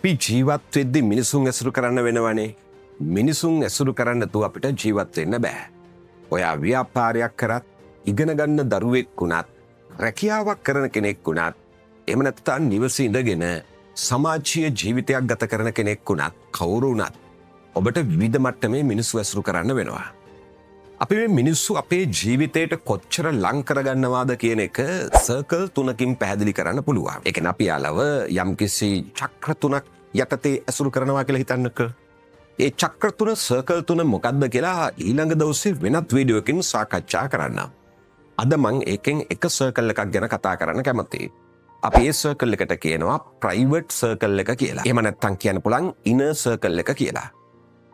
අපි ජීවත් වෙද්දි මිනිසුන් ඇසුරු කරන්න වෙනවනේ. මිනිසුන් ඇසුරු කරන්න තු අපිට ජීවත් වෙන්න බෑ. ඔයා ව්‍යාපාරයක් කරත්, ඉගෙන ගන්න දරුවෙක් වුණත්, රැකියාවක් කරන කෙනෙක් වුණත්, එහෙම නැත්නම් නිවසේ ඉඳගෙන සමාජීය ජීවිතයක් ගත කරන කෙනෙක් වුණත්, කවුරු වුණත් ඔබට විවිධ මට්ටමේ මිනිස්සු ඇසුරු කරන්න වෙනවා. අපි මේ මිනිස්සු අපේ ජීවිතයට කොච්චර ලං කරගන්නවාද කියන එක සර්කල් 3කින් පැහැදිලි කරන්න පුළුවන්. ඒ කියන්නේ අපි යාලව යම්කිසි චක්‍ර 3ක් යටතේ ඇසුරු කරනවා කියලා හිතන්නක. ඒ චක්‍ර 3 සර්කල් 3 මොකක්ද කියලා ඊළඟ දවසේ වෙනත් වීඩියෝ එකකින් සාකච්ඡා කරන්නම්. අද මම ඒකෙන් එක සර්කල් එකක් ගැන කතා කරන්න කැමතියි. අපි ඒ සර්කල් එකට කියනවා ප්‍රයිවට් සර්කල් එක කියලා. එහෙම නැත්නම් කියන්න පුළුවන් ඉනර් සර්කල් එක කියලා.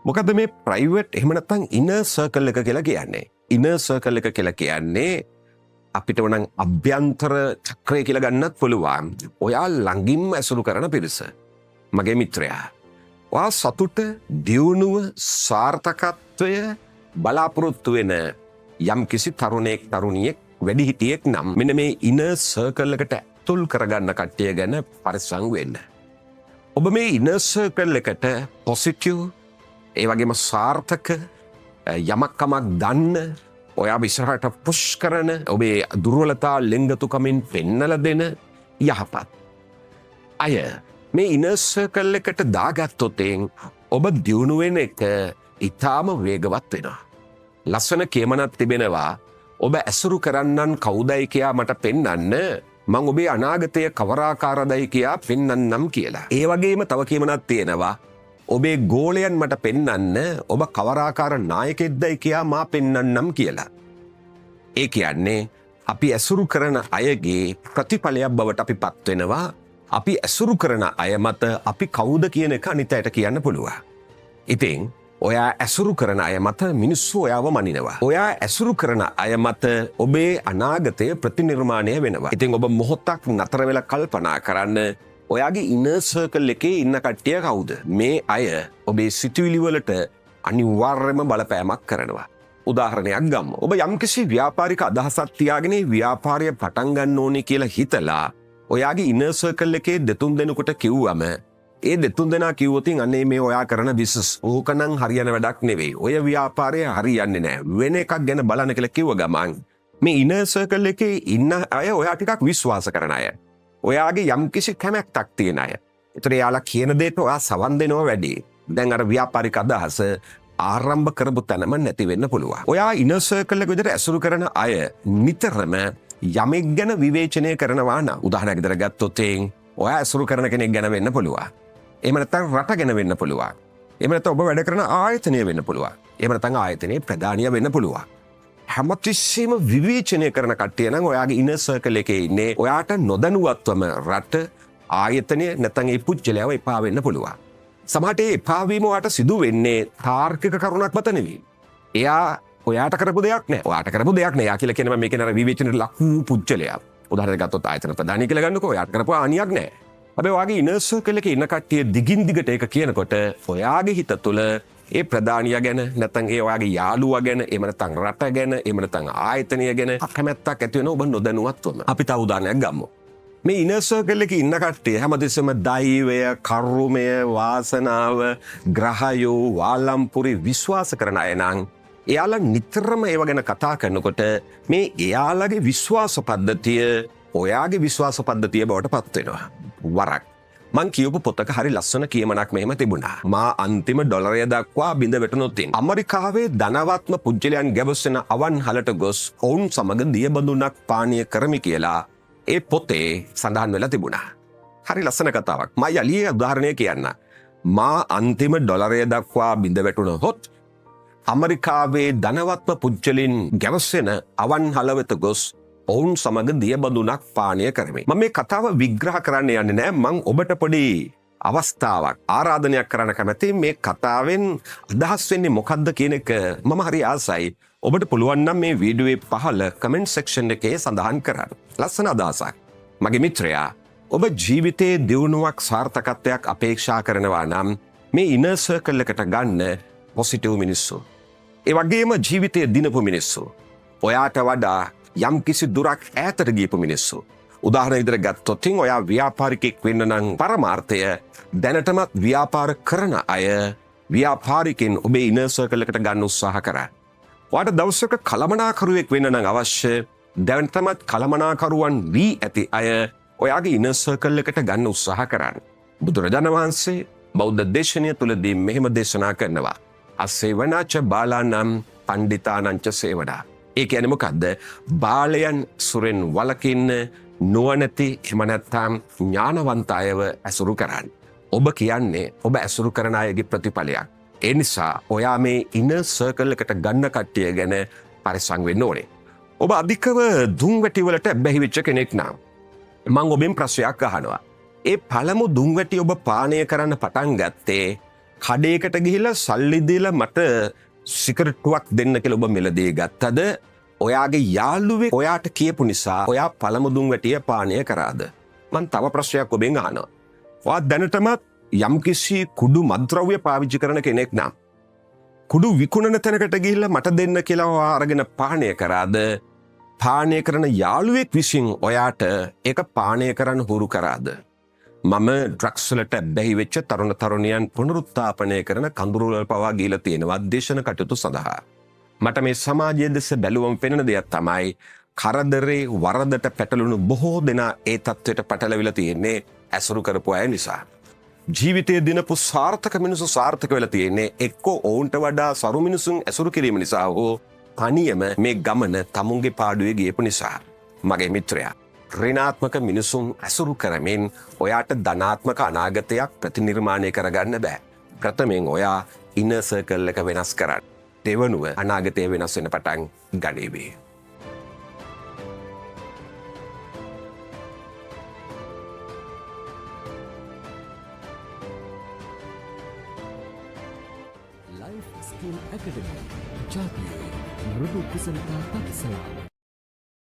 මොකද මේ ප්‍රයිවට් එහෙම නැත්නම් ඉනර් සර්කල් එක කියලා කියන්නේ? ඉනර් සර්කල් එක කියලා කියන්නේ අපිට උනන් අභ්‍යන්තර චක්‍රය කියලා ගන්නත් පුළුවන්. ඔයා ළඟින්ම ඇසුරු කරන පිරිස. මගේ මිත්‍රයා. ඔයා සතුට, දියුණුව, සාර්ථකත්වය බලාපොරොත්තු වෙන යම්කිසි තරුණයෙක්, තරුණියෙක්, වැඩිහිටියෙක් නම් මෙන්න මේ ඉනර් සර්කල් එකට ඇතුල් කරගන්න කට්ටිය ගැන පරිස්සම් වෙන්න. ඔබ මේ ඉනර් සර්කල් එකට පොසිටිව්, ඒ වගේම සාර්ථක, යමක්කමක් දන්න, ඔයා ඉස්සරහට පුෂ් කරන, ඔබේ දුර්වලතා ලෙන්ගතුකමින් පෙන්නලා දෙන යහපත් අය මේ ඉනර් සර්කල් එකට දාගත්තොත් ඔබ දියුණු වෙන එක ඊටාම වේගවත් වෙනවා. ලස්සන කියමනක් තිබෙනවා, ඔබ ඇසුරු කරන්නන් කවුදයි කියා මට පෙන්වන්න, මං ඔබේ අනාගතය කවරාකාරදයි කියා පෙන්වන්නම් කියලා. ඒ වගේම තව කියමනක් තියෙනවා, ඔබේ ගෝලයන් මට පෙන්වන්න, ඔබ කවරාකාර නායකයෙක්දයි කියා මා පෙන්වන්නම් කියලා. ඒ කියන්නේ අපි ඇසුරු කරන අයගේ ප්‍රතිඵලයක් බවට අපි පත් වෙනවා. අපි ඇසුරු කරන අය මත අපි කවුද කියන එක අනිත් අයට කියන්න පුළුවන්. ඉතින් ඔයා ඇසුරු කරන අය මත මිනිස්සු ඔයාව මනිනවා. ඔයා ඇසුරු කරන අය මත ඔබේ අනාගතය ප්‍රතිනිර්මාණය වෙනවා. ඉතින් ඔබ මොහොතක් නතර වෙලා කල්පනා කරන්න, ඔයාගේ ඉනර් සර්කල් එකේ ඉන්න කට්ටිය කවුද? මේ අය ඔබේ සිතුවිලි වලට අනිවාර්යයෙන්ම බලපෑමක් කරනවා. උදාහරණයක් ගමු. ඔබ යම්කිසි ව්‍යාපාරික අදහසක් තියාගෙන ව්‍යාපාරය පටන් ගන්න ඕනේ කියලා හිතලා ඔයාගේ ඉනර් සර්කල් එකේ දෙතුන් දෙනෙකුට කිව්වම, ඒ දෙතුන් දෙනා කිව්වොතින් අනේ මේ ඔයා කරන බිස්නස් ඕකනම් හරියන වැඩක් නෙවෙයි, ඔය ව්‍යාපාරය හරියන්නේ නැහැ, වෙන එකක් ගැන බලන්න කියලා කිව්ව ගමන් මේ ඉනර් සර්කල් එකේ ඉන්න අය ඔයා ටිකක් විශ්වාස කරන අය, ඔයාගේ යම්කිසි කැමැත්තක් තියෙන අය. ඒතර යාලා කියන දේට ඔයා සවන් දෙනවා වැඩි. දැන් අර ව්‍යාපාරික අදහස ආරම්භ කරපු තැනම නැති වෙන්න පුළුවන්. ඔයා ඉනර් සර්කල් එක විදිහට ඇසුරු කරන අය නිතරම යමෙක් ගැන විවේචනය කරනවා නම්, උදාහරණයක් විදිහට ගත්තොත් ඔයා ඇසුරු කරන කෙනෙක් ගැන වෙන්න පුළුවන්. එහෙම නැත්නම් රට ගැන වෙන්න පුළුවන්. එහෙම නැත්නම් ඔබ වැඩ කරන ආයතනය වෙන්න පුළුවන්. එහෙම නැත්නම් ආයතනයේ ප්‍රධානිය වෙන්න පුළුවන්. හැමතිස්සෙම විවේචනය කරන කට්ටිය නම් ඔයාගේ ඉනර් සර්කල් එකේ ඉන්නේ. ඔයාට නොදැනුවත්වම රට, ආයතනය නැත්නම් ඒ පුජ්‍යලයව එපා වෙන්න පුළුවන්. සමහරට ඒ එපා වීම ඔයාට සිදු වෙන්නේ තාර්කික කරුණක් මත නෙවෙයි. එයා ඔයාට කරපු දෙයක් නෑ. ඔයාට කරපු දෙයක් නෑ. යා කියලා කියනවා මේකේ නර විවේචනයට ලක් වූ පුජ්‍යලයක්. උදාහරණයක් ගත්තොත් ආයතන ප්‍රධානිය කියලා ගන්නකො, ඔයාට කරපු අනියක් නෑ. හැබැයි ඔයාගේ ඉනර් සර්කල් එකේ ඉන්න කට්ටිය දිගින් දිගට ඒක කියනකොට ඔයාගේ හිත තුළ ඒ ප්‍රධානියා ගැන, නැත්නම් ඒ ඔයාගේ යාළුවා ගැන, එහෙම නැත්නම් රට ගැන, එහෙම නැත්නම් ආයතනය ගැන කැමැත්තක් ඇති වෙනවා ඔබ නොදැනුවත්වම. අපි තව උදාහරණයක් ගමු. මේ ඉනර් සර්කල් එකේ ඉන්න කට්ටිය හැමතිස්සෙම දෛවය, කර්මය, වාසනාව, ග්‍රහයෝ, වාලම්පුරි විශ්වාස කරන අය නම් එයාලා නිතරම ඒව ගැන කතා කරනකොට මේ එයාලගේ විශ්වාස පද්ධතිය ඔයාගේ විශ්වාස පද්ධතිය බවට පත් වෙනවා. වරක් මං කියපු පොතක හරි ලස්සන කියමනක් මෙහෙම තිබුණා. මා අන්තිම ඩොලරය දක්වා බිඳ වැටුණොත් ඇමරිකාවේ ධනවත්ම පුජ්‍යලයන් ගැවසෙන අවන්හලට ගොස් ඔවුන් සමග දියබඳුනක් පානීය කරමි කියලා ඒ පොතේ සඳහන් වෙලා තිබුණා. හරි ලස්සන කතාවක්. මම යලියේ උදාහරණය කියන්න. මා අන්තිම ඩොලරය දක්වා බිඳ වැටුණොත් ඇමරිකාවේ ධනවත්ම පුජ්‍යලින් ගැවසෙන අවන්හල වෙත ගොස් ඔවුන් සමග දියබඳුනක් පානීය කරමි. මම මේ කතාව විග්‍රහ කරන්න යන්නේ නැහැ. මං ඔබට පොඩි අවස්ථාවක්, ආරාධනයක් කරන්න කැමතියි. මේ කතාවෙන් අදහස් වෙන්නේ මොකක්ද කියන එක මම හරි ආසයි. ඔබට පුළුවන් නම් මේ වීඩියෝවේ පහළ කමෙන්ට් සෙක්ෂන් එකේ සඳහන් කරන්න. ලස්සන අදහසක්. මගේ මිත්‍රයා, ඔබ ජීවිතයේ දියුණුවක්, සාර්ථකත්වයක් අපේක්ෂා කරනවා නම් මේ ඉනර් සර්කල් එකට ගන්න පොසිටිව් මිනිස්සු. ඒ වගේම ජීවිතයේ දිනපු මිනිස්සු. ඔයාට වඩා යම් කිසි දුරක් ඈතට ගියපු මිනිස්සු. උදාහරණ විදිහට ගත්තොත් ඔයා ව්‍යාපාරිකයෙක් වෙන්න නම් පරමාර්ථය දැනටමත් ව්‍යාපාර කරන අය ව්‍යාපාරිකෙන් ඔබේ ඉනර් සර්කල් එකට ගන්න උත්සාහ කරන්න. ඔයාට දවසක කළමනාකරුවෙක් වෙන්න නම් අවශ්‍ය දැනටමත් කළමනාකරුවන් වී ඇති අය ඔයාගේ ඉනර් සර්කල් එකට ගන්න උත්සාහ කරන්න. බුදුරජාණන් වහන්සේ බෞද්ධ දේශනය තුලදී මෙහෙම දේශනා කරනවා. අසේවනාච බාලානම් පණ්ඩිතානංච සේවනා. ඒ කියන්නේ මොකද්ද? බාලයන් සුරෙන් වළකින්න නුවණැති එහෙම නැත්නම් ඥානවන්ත අයව ඇසුරු කරන්න. ඔබ කියන්නේ ඔබ ඇසුරු කරන අයගේ ප්‍රතිඵලයක්. ඒ නිසා ඔයා මේ ඉනර් සර්කල් එකට ගන්න කට්ටිය ගැන පරිස්සම් වෙන්න ඕනේ. ඔබ අධිකව දුම්වැටි වලට බැහැ වෙච්ච කෙනෙක් නම් මම ඔබෙන් ප්‍රශ්නයක් අහනවා. ඒ පළමු දුම්වැටි ඔබ පානය කරන්න පටන් ගත්තේ කඩේකට ගිහිල්ලා සල්ලි දීලා මට සිගරට්ටුවක් දෙන්න කියලා ඔබ මිලදී ගත්තද? ඔයාගේ යාළුවෙක් ඔයාට කියපු නිසා ඔයා පළමු දුම්වැටිය පානය කරාද? මම තව ප්‍රශ්නයක් ඔබෙන් අහනවා. ඔයා දැනටමත් යම්කිසි කුඩු මත්ද්‍රව්‍ය පාවිච්චි කරන කෙනෙක් නම් කුඩු විකුණන තැනකට ගිහිල්ලා මට දෙන්න කියලා ඔයා අරගෙන පානය කරාද? පානය කරන යාළුවෙක් විසින් ඔයාට ඒක පානය කරන්න හුරු කරාද? මම ඩ්‍රග්ස් වලට බැහැ වෙච්ච තරුණ තරුණියන් පුනරුත්ථාපනය කරන කඳුරුවල පවා ගිහිලා තියෙනවා දේශන කටයුතු සඳහා. මට මේ සමාජයේ දෙස බැලුවම පෙනෙන දෙයක් තමයි කරදරේ වරදට පැටලුණු බොහෝ දෙනා ඒ තත්ත්වයට පැටලවිලා තියෙන්නේ ඇසුරු කරපු අය නිසා. ජීවිතයේ දිනපු සාර්ථක මිනිසු සාර්ථක වෙලා තියෙන්නේ එක්කෝ ඔවුන්ට වඩා සරු මිනිසුන් ඇසුරු කිරීම නිසා හෝ තනියම මේ ගමන තමුන්ගේ පාඩුවේ ගියපු නිසා. මගේ මිත්‍රයා, ඍණාත්මක මිනිසුන් ඇසුරු කරමින් ඔයාට ධනාත්මක අනාගතයක් ප්‍රතිනිර්මාණය කරගන්න බෑ. ප්‍රථමයෙන් ඔයා ඉනර් සර්කල් එක වෙනස් කරන්න. දෙවනුව අනාගතය වෙනස් වෙන පටන් ගනීවි. Life Skill Academy. ජාතියේ මෘදු කුසලතා පක්ෂලා